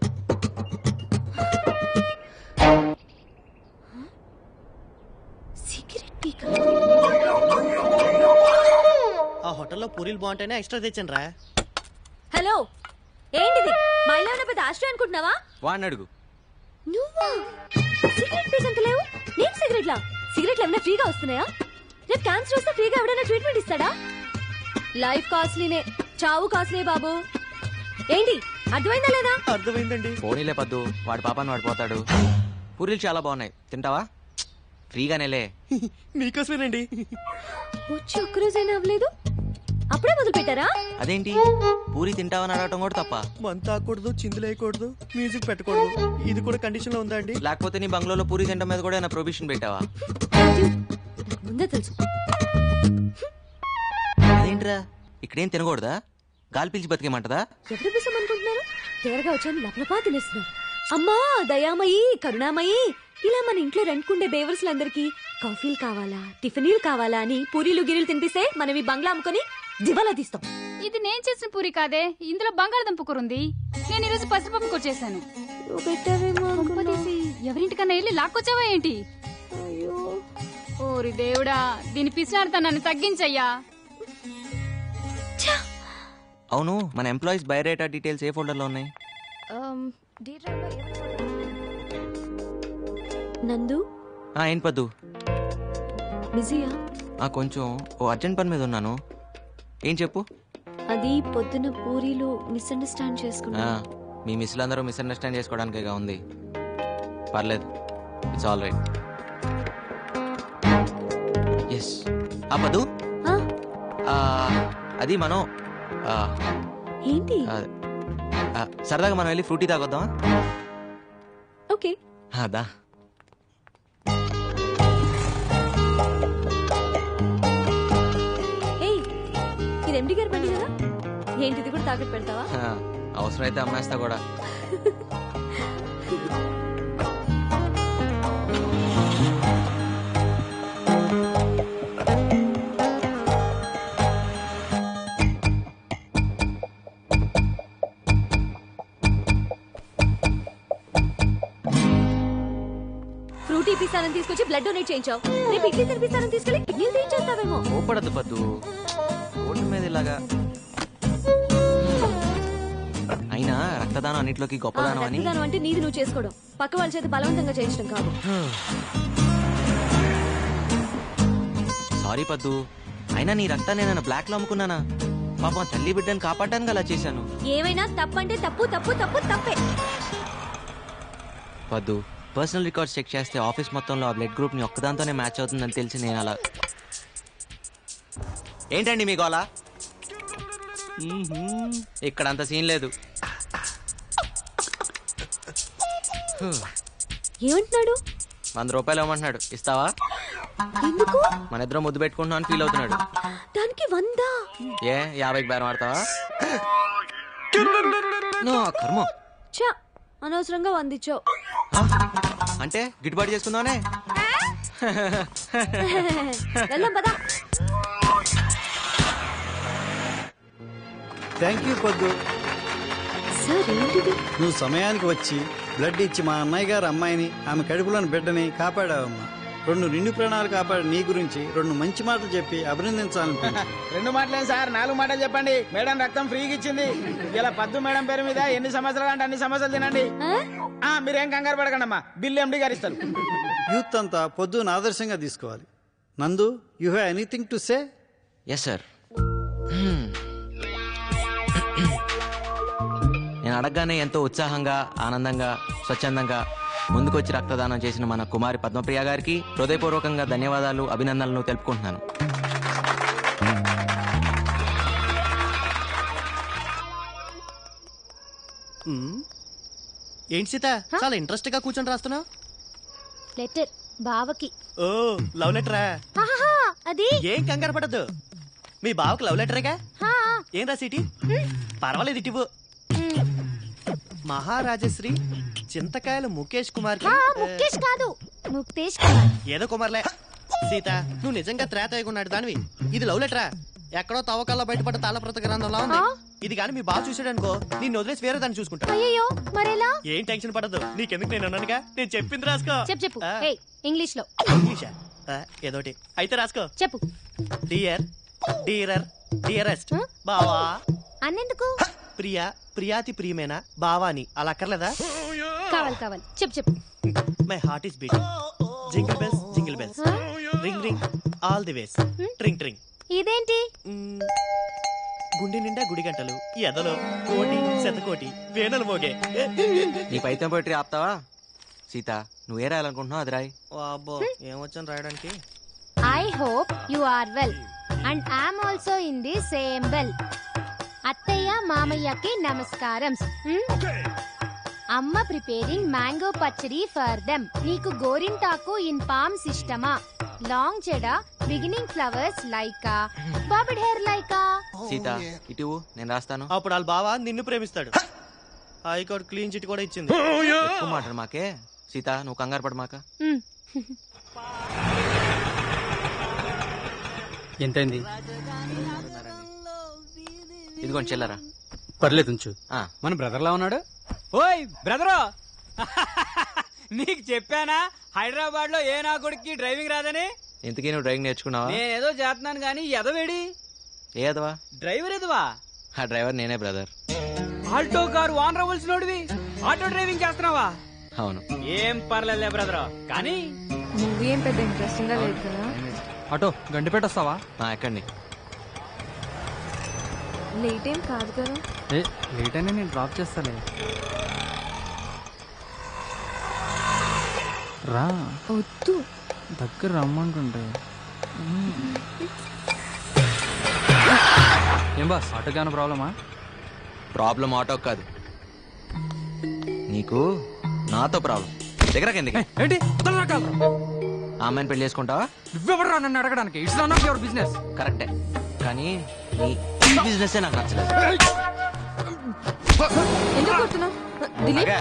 S15: ఆ హోటల్లో పూరీలు బాగుంటేనే ఎక్స్ట్రా తెచ్చాను రా.
S5: హలో, ఏంటిది? మా ఇల్లు ఏమైనా పెద్ద ఆశ్రయం అనుకుంటున్నావా?
S1: వాడిని అడుగు.
S5: నువ్వా? సిగరెట్ పీస్ అంత లేవు. నేను సిగరెట్లా? సిగరెట్లు ఏమైనా ఫ్రీగా వస్తున్నాయా? రేపు క్యాన్సర్ వస్తే ఫ్రీగా ఎవడైనా ట్రీట్మెంట్ ఇస్తాడా? లైఫ్ కాస్ట్లీనే, చావు కాస్ట్లీ బాబు. ఏంటి అర్థమైందా లేదా?
S15: అర్థమైందండి.
S1: పోనీలే పద్దు, వాడి పాపాన్ని వాడు పోతాడు. పూరీలు చాలా బాగున్నాయి, తింటావా? ఫ్రీగానేలే.
S15: మీకోసమేనండి.
S5: వచ్చి ఒక్కరోజైనా అవ్వలేదు, అప్పుడే మొదలు పెట్టారా?
S1: అదేంటి పూరి తింటావని అడగటం కూడా తప్ప?
S15: మంత ఆకూడదు, చిందులేయకూడదు, మ్యూజిక్ పెట్టకూడదు, ఇది కూడా కండిషన్ లో ఉందా అండి?
S1: లేకపోతే నీ బంగ్లాలో పూరి తింటం మీద కూడా ప్రొబిషన్ పెట్టావా?
S5: ముందే తెలుసు.
S1: అదేంట్రా ఇక్కడేం తినకూడదా? గాలి పీల్చి బతికేమంటదా?
S5: ఎవరి కోసం అనుకుంటున్నారు? తేరగా వచ్చాను లపలపా తినేస్తున్నారు. అమ్మా దయామయి కరుణామయి, ఇలా మన ఇంట్లో రెంట్కుండే బేవర్స్లందరికీ కాఫీలు కావాలా టిఫినీలు కావాలా అని పూరీలు గిరీలు తినిపిస్తే మనం ఈ బంగ్లా అమ్ముకొని దివాలా తీస్తాం.
S6: ఇది నేను చేసిన పూరి కాదే, ఇందులో బంగాళదుంప కూర ఉంది. నేను ఈరోజు పసిపప్పు కూర చేశాను. ఎవరింటికన్నా వెళ్ళి లాక్కొచ్చావా ఏంటి? ఓరి దేవుడా, దీని పిసినాడుతా నన్ను తగ్గించయ్యా.
S1: అవును, మన ఎంప్లాయీస్ బయోడేటా డీటెయిల్స్ ఏ ఫోల్డర్ లో ఉన్నాయి?
S5: నందు
S1: ఏంటి పద్దు?
S5: బిజీయా?
S1: కొంచెం ఓ అర్జెంట్ పని మీద ఉన్నాను. ఏం చెప్పు.
S5: అది పొద్దున పూరీలు మిస్అండర్స్టాండ్ చేసుకున్నా.
S1: మీ మిస్లందరూ మిస్అండర్స్టాండ్ చేసుకోవడానికేగా ఉంది. పర్లేదు, ఇట్స్ ఆల్ రైట్. ఎస్ పద్దు, అది మనం
S5: ఏంటి
S1: సరదాగా మనం వెళ్ళి ఫ్రూటీ తాగొద్దామా?
S5: ఓకే
S1: అదా.
S5: ఇది ఎండి గారి బండి కదా, ఏంటిది కూడా తాకట్టు పెడతావా?
S1: అవసరమైతే అమ్మేస్తా కూడా.
S5: ఫ్రూటీ పిస్తానని తీసుకొచ్చి బ్లడ్ డొనేట్ చేయించావు. రేపు ఇడ్లీ తినిపిస్తానని తీసుకెళ్ళి కిడ్నీలు తీయించేస్తావేమో.
S1: కోపడద్దు పద్దు, ఓటు మీద ఇలాగా. అయినా రక్తదానం అన్నిట్లోకి గొప్పదానం అని.
S5: రక్తదానం అంటే నీది నువ్వు చేసుకోవడం, పక్క వాళ్ళ చేత బలవంతంగా చేయించడం కాదు.
S1: సారీ పద్దు, అయినా నీ రక్తాన్ని నేను బ్లాక్ లో అమ్ముకున్నానా? పాపం తల్లి బిడ్డని కాపాడడానికి అలా చేశాను.
S5: ఏమైనా తప్పంటే తప్పు తప్పు తప్పు తప్పే.
S1: పద్దు, పర్సనల్ రికార్డ్స్ చెక్ చేస్తే ఆఫీస్ మొత్తంలో ఆ బ్లడ్ గ్రూప్ ని ఒక్కదాంతోనే మ్యాచ్ అవుతుందని తెలిసి నేను అలా. ఏంటండి మీ గోలా? ఇక్కడ అంత సీన్ లేదు.
S5: ఏమంటున్నాడు?
S1: 100 రూపాయలు ఇవ్వమంటున్నాడు, ఇస్తావా?
S5: ఎందుకు?
S1: మన ఇద్దరం ముద్దు పెట్టుకుంటున్నాం అని ఫీల్ అవుతున్నాడు.
S5: దానికి 100?
S1: ఏ 50కి బేరం ఆడతావా? నో కర్మ.
S5: చా, అనవసరంగా 100 ఇచ్చావు.
S1: అంటే గిట్టుబాటు చేసుకుందామనే.
S5: వెళ్దాం పదా.
S14: థ్యాంక్ యూ పొద్దు.
S5: సార్ ఏంటిది?
S14: నువ్వు సమయానికి వచ్చి బ్లడ్ ఇచ్చి మా అన్నయ్య గారు అమ్మాయిని, ఆమె కడుపులోని బిడ్డని కాపాడావమ్మా. 2 నిండు ప్రాణాలు కాపాడి నీ గురించి 2 మంచి మాటలు చెప్పి అభినందించాలనుకుంటున్నా.
S16: 2 మాటలేం సార్, 4 మాటలు చెప్పండి. మేడం రక్తం ఫ్రీగా ఇచ్చింది. ఇలా పద్దు మేడం పేరు మీద ఎన్ని సంవత్సరాలు అంటే అన్ని సంవత్సరాలు తినండి. మీరేం కంగారు పడకండి అమ్మా, బిల్లు ఎండి గారు ఇస్తారు.
S14: యూత్ అంతా పొద్దున ఆదర్శంగా తీసుకోవాలి. Nandu, you have anything to say?
S1: Yes sir. నేను అడగగానే ఎంతో ఉత్సాహంగా, ఆనందంగా, స్వచ్ఛందంగా ముందుకొచ్చి రక్తదానం చేసిన మన కుమారి పద్మప్రియ గారికి హృదయపూర్వకంగా ధన్యవాదాలు, అభినందనలు తెలుపుకుంటున్నాను.
S3: ఏంటి సీత, చాలా ఇంట్రెస్ట్ గా కూర్చొని రాస్తున్నావు?
S2: లెటర్ బావకి.
S3: ఓ, లవ్ లెటరా?
S2: అది
S3: ఏం కంగారు పడద్దు, మీ బావకి లవ్ లెటరేగా. ఏం రాసిటి? పర్వాలేదు, ఇటు. మహారాజశ్రీ చింతకాయల ముఖేష్ కుమార్ కి.
S2: ముఖేష్ కాదు, ముక్తేష్ కుమార్.
S3: ఏదో కుమార్లే. సీత, నువ్వు నిజంగా త్రేతయ్యకున్నాడు దానివి. ఇది లవ్ లెటరా? ఎక్కడో తవ్వకాల్లో బయటపడ్డ తాళప్రత గ్రంథంలో ఉంది. ఇది కానీ మీ బావ చూసాడు అనుకో, నిన్ను వదిలేసి వేరే దాన్ని చూసుకుంటా.
S2: అయ్యో మరెలా?
S3: ఏం టెన్షన్ పడదు, నీకెందుకు, నేను అన్నానుగా. నేను చెప్పింది రాసుకో.
S2: చెప్పు. ఇంగ్లీష్ లో.
S3: ఇంగ్లీషా? ఏదోటి అయితే రాసుకో.
S2: చెప్పు.
S3: డియర్, డీరర్, డియరెస్ట్ బావా.
S2: అన్నెందుకు?
S3: ప్రియా, ప్రియాతి ప్రియమేనా బావాని, అలా అక్కర్లేదా?
S2: కావాలి. చెప్పు.
S3: My heart is beating. Jingle bells, jingle bells, ring ring all the ways, tring tring.
S2: ఇదేంటి?
S3: గుండె నిండా గుడి గంటలు, ఎదలో కోటి శతకోటి వేణలు మోగే.
S1: నీ పైతం పోయిటరీ ఆపుతావా? సీత, నువ్వే రాయాలనుకుంటున్నావు అది రాయి.
S3: అబ్బో, ఏమొచ్చాను రాయడానికి.
S2: I hope you are well and I'm also in the same well. అత్తయ్య మామయ్యకి నమస్కారం. అమ్మ preparing mango pachadi for them. నీకు గోరింటాకు ఇన్ పామ్స్ ఇష్టమా? లాంగ్ చెడ beginning flowers like a, bobbed hair like a.
S1: Sita, ఇటు నేను రాస్తాను.
S3: అప్పుడు వాళ్ళ బావ నిన్ను ప్రేమిస్తాడు. హైకోర్టు క్లీన్ చిట్ కూడా ఇచ్చింది.
S1: ఎక్కువ మాట్లాడు మాకే. సీత, నువ్వు కంగారు పడు మాక.
S13: ఎంతైంది?
S1: ఇదిగోండి చిల్లరా.
S13: పర్లేదు ఉంచు. మన బ్రదర్ లా ఉన్నాడు. ఓయ్ బ్రదరు, నీకు చెప్పానా హైదరాబాద్ లో ఏ నా కొడుక్కి డ్రైవింగ్ రాదని?
S1: ఇంతకీ నువ్వు డ్రైవింగ్ నేర్చుకున్నావా?
S13: నేనేదో చేస్తున్నాను గానీ ఎదవేడి.
S1: ఏ ఎదవా?
S13: డ్రైవర్ ఎదవా?
S1: ఆ డ్రైవర్ నేనే బ్రదర్.
S13: ఆల్టో కారు ఓనర్ అవ్వాల్సినోడివి ఆటో డ్రైవింగ్ చేస్తున్నావా?
S1: అవును.
S13: ఏం పర్లేదులే బ్రదర్, కానీ
S2: మూవీ ఏం పెద్ద ఇంట్రెస్టింగ్ గా లేదు కదా.
S13: ఆటో గండిపేట వస్తావా?
S1: ఎక్కండి.
S2: లేట్ ఏం కాదు కదా.
S13: లేట్ అయినా నేను డ్రాప్ చేస్తాలే. రా.
S2: వద్దు,
S13: దగ్గర రమ్మంటుంటే. ఏం బాస్, ఆటోకి ఏమైనా ప్రాబ్లమా?
S1: ప్రాబ్లం ఆటో కాదు, నీకు నాతో ప్రాబ్లం. దగ్గరకి ఎందుకు?
S13: ఏంటి
S1: ఆ అమ్మాయిని పెళ్లి చేసుకుంటావా?
S13: నువ్వెవరు నన్ను అడగడానికి? It's not of your business.
S1: కరెక్టే, కానీ నీ బిజినెస్ నాకు నచ్చలేదు.
S5: ఎందుకు కొడుతున్నావు దిలీప్?
S1: అగా,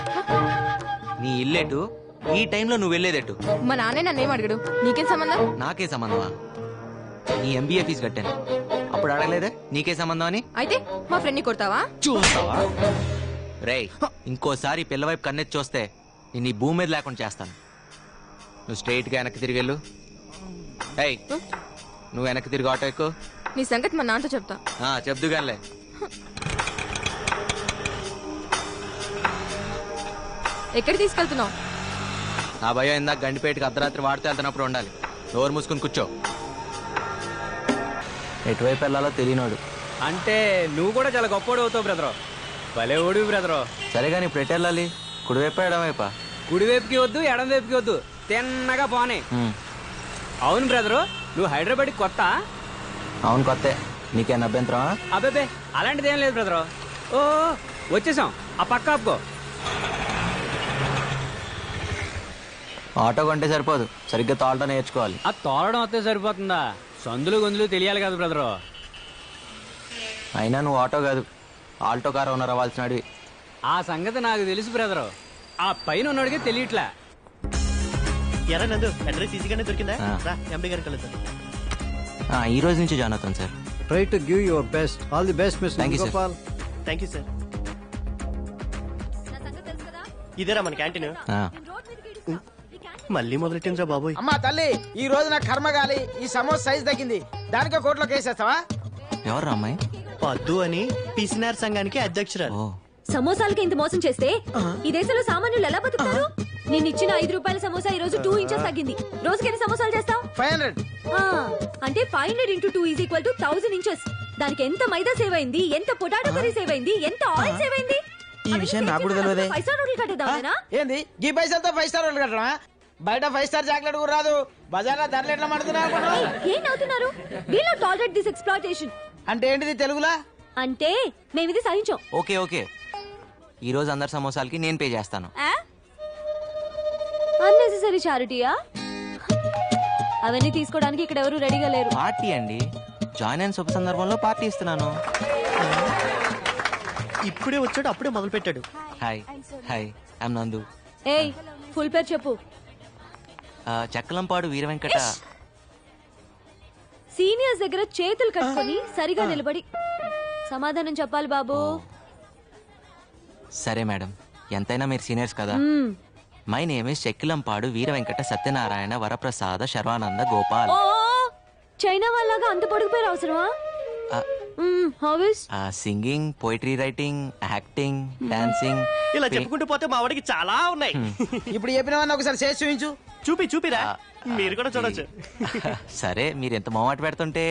S1: నీ ఇల్లేటు ఈ టైంలో నువ్వు వెళ్ళేదేటు?
S5: మా నాన్నే నన్నేం అడగడు, నీకేం సంబంధం?
S1: నాకే సంబంధమా? నీ ఎంబీఏ ఫీజు కట్టాను, అప్పుడు అడగలేదే నీకే సంబంధం అని?
S5: అయితే మా ఫ్రెండ్ ని కొడతావా?
S1: చూస్తావా? రేయ్, ఇంకోసారి పిల్లవైపు కన్నెత్తి చూస్తే నేను ఈ భూమి మీద లేకుండా చేస్తాను. నువ్వు స్ట్రైట్ గా వెనక్కి తిరిగి వెళ్ళు. ఏయ్, నువ్వు వెనక్కి తిరిగి ఆటో ఎక్కు.
S5: నీ సంగతి మా నాన్నతో చెప్తా.
S1: చెప్దుగానిలే.
S5: ఎక్కడ తీసుకెళ్తున్నావు?
S1: నా భయం ఇందాక గండిపేటకి అర్ధరాత్రి వాడితే వెళ్తున్నప్పుడు ఉండాలి. డోర్ మూసుకుని కూర్చో. ఎటువైపు వెళ్ళాలో తెలియనోడు.
S13: అంటే నువ్వు కూడా చాలా గొప్పోడు అవుతావు బ్రదరు. భలే ఓడి బ్రదరు.
S1: సరే కానీ ఇప్పుడు ఎటు వెళ్ళాలి? కుడివైపా ఎడమవైపా?
S13: కుడివైపుకి వద్దు, ఎడం వైపుకి వద్దు, తిన్నగా పోనే. అవును బ్రదరు, నువ్వు హైదరాబాద్ కొత్త?
S1: అవును కొత్తే. నీకేనా అభ్యంతరం?
S13: అబ్బాబే అలాంటిది ఏం లేదు బ్రదరు. ఓ వచ్చేసాం, ఆ పక్క ఆపుకో.
S1: ఆటో కొంటే సరిపోదు, సరిగ్గా తోలటం నేర్చుకోవాలి.
S13: ఆ తోలడం వస్తే సరిపోతుందా? సందులు గొంతులు తెలియాలి కదా బ్రదరు.
S1: అయినా నువ్వు ఆటో కాదు, ఆల్టో కార్ ఓనర్ అవ్వాల్సిన అడివి.
S13: ఆ సంగతి నాకు తెలుసు బ్రదరు, ఆ పైన ఉన్నోడికి తెలియట్లే.
S15: ఎరా నందు, అడ్రస్ ఈజీగానే దొరికిందా?
S1: ఆ.
S15: రా, ఎండి గారికి కలుద్దాం.
S1: ఈ రోజు నుంచి జాయిన్ అవుతాను sir.
S14: Try to give your best. All the best mister
S1: Thank you, sir.
S14: Gopal.
S15: Thank you sir. ఇదేరా మన క్యాంటీన్. మళ్ళీ మొదలెట్టిందిరా బాబోయ్.
S16: అమ్మా తల్లి, ఈ రోజు నా కర్మగాలి, ఈ సమోసా సైజ్ తగ్గింది, దానికే కోర్టులో కేసేస్తావా?
S1: ఎవరు అమ్మాయి?
S15: పద్దు అని పిసినార్ సంఘానికి అధ్యక్షురాలు.
S5: సమోసాలకి ఇంత మోసం చేస్తే ఈ దేశంలో సామాన్యులు ఎలా బతుకుతారు? నేను ఇచ్చిన 5 రూపాయల సమోసా ఈ రోజు 2 ఇంచెస్ తగ్గింది. రోజుకి ఎన్ని సమోసాలు చేస్తావు?
S16: 500.
S5: అంటే 500 into 2 is equal to 1000 inches. దానికి ఎంత మైదా సేవ్ అయింది, ఎంత పొటాటో కర్రీ సేవ్ అయింది, ఎంత ఆయిల్ సేవ్ అయింది.
S1: ఈ విషయం నాకు కూడా తెలియదే.
S5: 5 స్టార్ హోటల్ కట్టేద్దామేనా?
S16: ఏంది ఈ పైసలతో 5 స్టార్ హోటల్ కట్టడమా? బయట 5 స్టార్ చాక్లెట్ కూడా రాదు, బజార్లో ధరలు ఎట్లా మడుతున్నారు?
S5: ఏం నవ్వుతున్నారు? We'll not tolerate this exploitation.
S16: అంటే ఏంటిది తెలుగులా?
S5: అంటే మేము ఇది సహించాం.
S1: ఓకే ఓకే, ఈ రోజు అందరి సమోసాలకి నేను పే చేస్తాను.
S5: అన్నెసెసరీ చారిటీయా? అవన్నీ తీసుకోవడానికి ఇక్కడ ఎవరు రెడీగా లేరు.
S1: పార్టీ అండి, జాయిన్ అయిన శుభ సందర్భంలో పార్టీ ఇస్తున్నాను.
S15: ఇప్పుడే వచ్చాడు, అప్పుడే మొదలు పెట్టాడు.
S1: హాయ్ హాయ్, ఐమ్ నందు.
S5: ఏయ్, ఫుల్ పేరు చెప్పు.
S1: చక్కలంపాడు వీర వెంకట.
S5: సీనియర్స్ దగ్గర చేతులు కట్టుకొని సరిగా నిలబడి సమాధానం చెప్పాలి బాబు.
S1: సరే మేడం, ఎంతైనా మీరు సీనియర్స్ కదా. My name is Chekkilampadu Veera Venkata Satyanarayana Varaprasada Sharwananda Gopal.
S5: ఓ, చైనా వాళ్ళగా అంత పొడుగు పేరు అవసరమా? Hobbies?
S1: Singing, poetry writing, acting, dancing.
S15: ఇలా చెప్పుకుంటూ పోతే మా వాడికి చాలా ఉన్నాయి.
S16: ఇప్పుడు చెప్పినవన్నీ ఒకసారి చేసి చూపించు.
S15: చూపిరా, మీరు కూడా చూడొచ్చు.
S1: సరే, మీరు ఎంత మొహమాట పెడుతుంటే